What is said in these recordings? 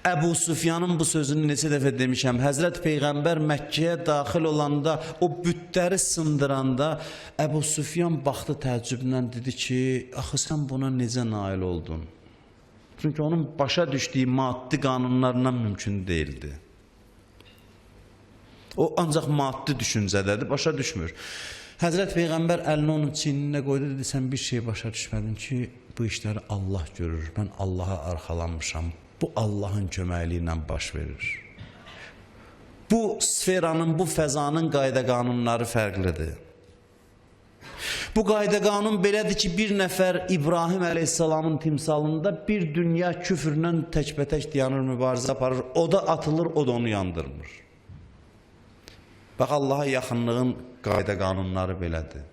Əbu Süfyanın bu sözünü neçə dəfə demişəm. Həzrət Peyğəmbər Məkkəyə daxil olanda, o bütləri sındıranda Əbu Süfyan baxdı təəccüblə, dedi ki, axı sən buna necə nail oldun? Çünki onun başa düşdüyü maddi qanunlarından mümkün değildi. O ancaq maddi düşüncədədir, başa düşmür. Həzrət Peyğəmbər əlini onun çiyninə qoydu, dedi, sən bir şey başa düşmədin ki, bu işləri Allah görür, mən Allaha arxalanmışam. Bu Allahın köməkliyi ilə baş verir. Bu sferanın, bu fəzanın qayda qanunları fərqlidir. Bu qayda qanun belədir ki, bir nəfər İbrahim əleyhissalamın timsalında bir dünya küfrlə təkbətək dayanır, mübarizə aparır. O da atılır, o da onu yandırmır. Bax, Allaha yaxınlığın qayda qanunları belədir.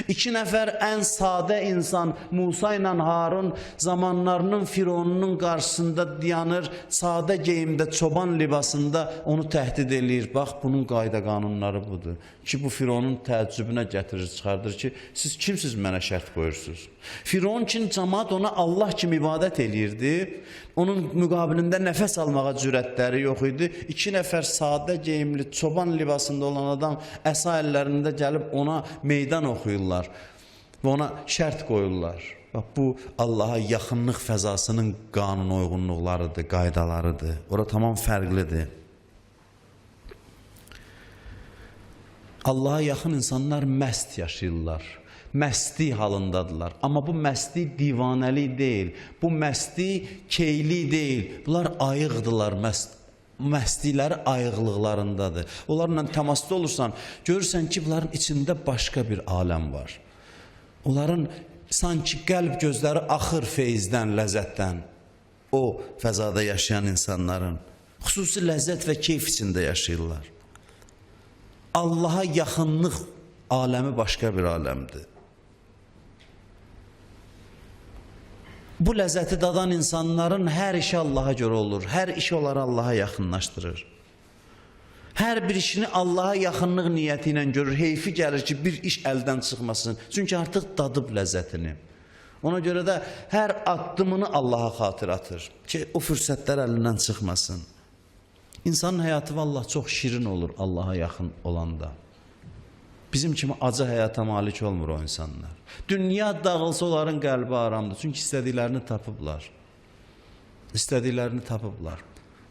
İki nəfər ən sadə insan Musa ilə Harun zamanlarının Fironunun qarşısında dayanır, sadə geyimdə, çoban libasında onu təhdid eləyir. Bax, bunun qayda qanunları budur. Ki, bu Fironun təəccübünə gətirir, çıxardır ki, siz kimsiz mənə şərt qoyursunuz? Firon kimi cəmaat ona Allah kimi ibadət eləyirdi. Onun müqabilində nəfəs almağa cürətləri yox idi. İki nəfər sadə geyimli, çoban libasında olan adam əsa əllərində gəlib ona meydan oxuyurlar və ona şərt qoyurlar. Bax, bu Allaha yaxınlıq fəzasının qanun uyğunluqlarıdır, qaydalarıdır. Ora tamam fərqlidir. Allaha yaxın insanlar məst yaşayırlar. Məsti halındadılar. Amma bu məsti divanəlik deyil. Bu məsti keyli deyil. Bunlar ayıqdılar, məstiləri ayıqlıqlarındadır. Onlarla təmasda olursan, görürsən ki, bunların içində başqa bir aləm var. Onların sanki qəlb gözləri axır feyizdən, ləzzətdən. O fəzada yaşayan insanların xüsusi ləzzət və keyf içində yaşayırlar. Allaha yaxınlıq aləmi başqa bir aləmdir. Bu ləzzəti dadan insanların hər işi Allaha görə olur. Hər iş onları Allaha yaxınlaşdırır. Hər bir işini Allaha yaxınlıq niyyəti ilə görür. Heyfi gəlir ki, bir iş əldən çıxmasın. Çünki artıq dadıb ləzzətini. Ona görə də hər addımını Allaha xatırlatır ki, o fürsətlər əlindən çıxmasın. İnsanın həyatı vallahi çox şirin olur Allaha yaxın olanda. Bizim kimi acı həyata malik olmur o insanlar. Dünya dağılsa onların qəlbi aramdır. Çünki istədiklərini tapıblar. İstədiklərini tapıblar.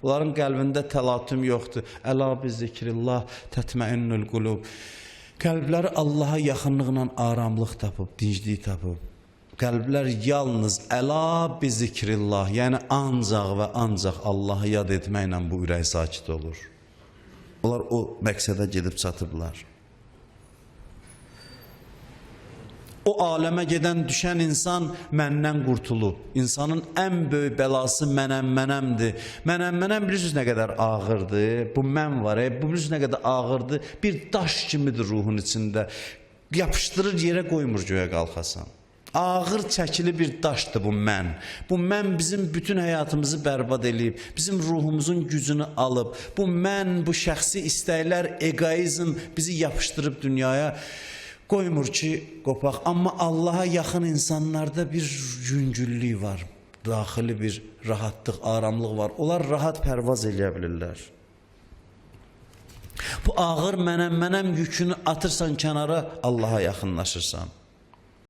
Onların qəlbində təlatüm yoxdur. Əla bi zikrillah tətməinnül qulub. Qəlbləri Allaha yaxınlıqla aramlıq tapıb, dinclik tapıb. Qəlblər yalnız əla bi zikrillah, yəni ancaq və ancaq Allahı yad etməklə bu ürək sakit olur. Onlar o məqsədə gedib çatıblar. O aləmə gedən, düşən insan məndən qurtulub. İnsanın ən böyük bəlası mənəmdir. Mənəm bilirsiniz nə qədər ağırdır. Bu mən var, bu bilirsiniz nə qədər ağırdır. Bir daş kimidir ruhun içində. Yapışdırır, yerə qoymur göyə qalxasan. Ağır çəkili bir daşdır bu mən. Bu mən bizim bütün həyatımızı bərbad eləyib. Bizim ruhumuzun gücünü alıb. Bu mən, bu şəxsi istəklər, egoizm bizi yapışdırıb dünyaya qoymur ki, qopaq. Amma Allaha yaxın insanlarda bir yüngüllük var. Daxili bir rahatlıq, aramlıq var. Onlar rahat pərvaz eləyə bilirlər. Bu ağır mənəm yükünü atırsan kənara, Allaha yaxınlaşırsan.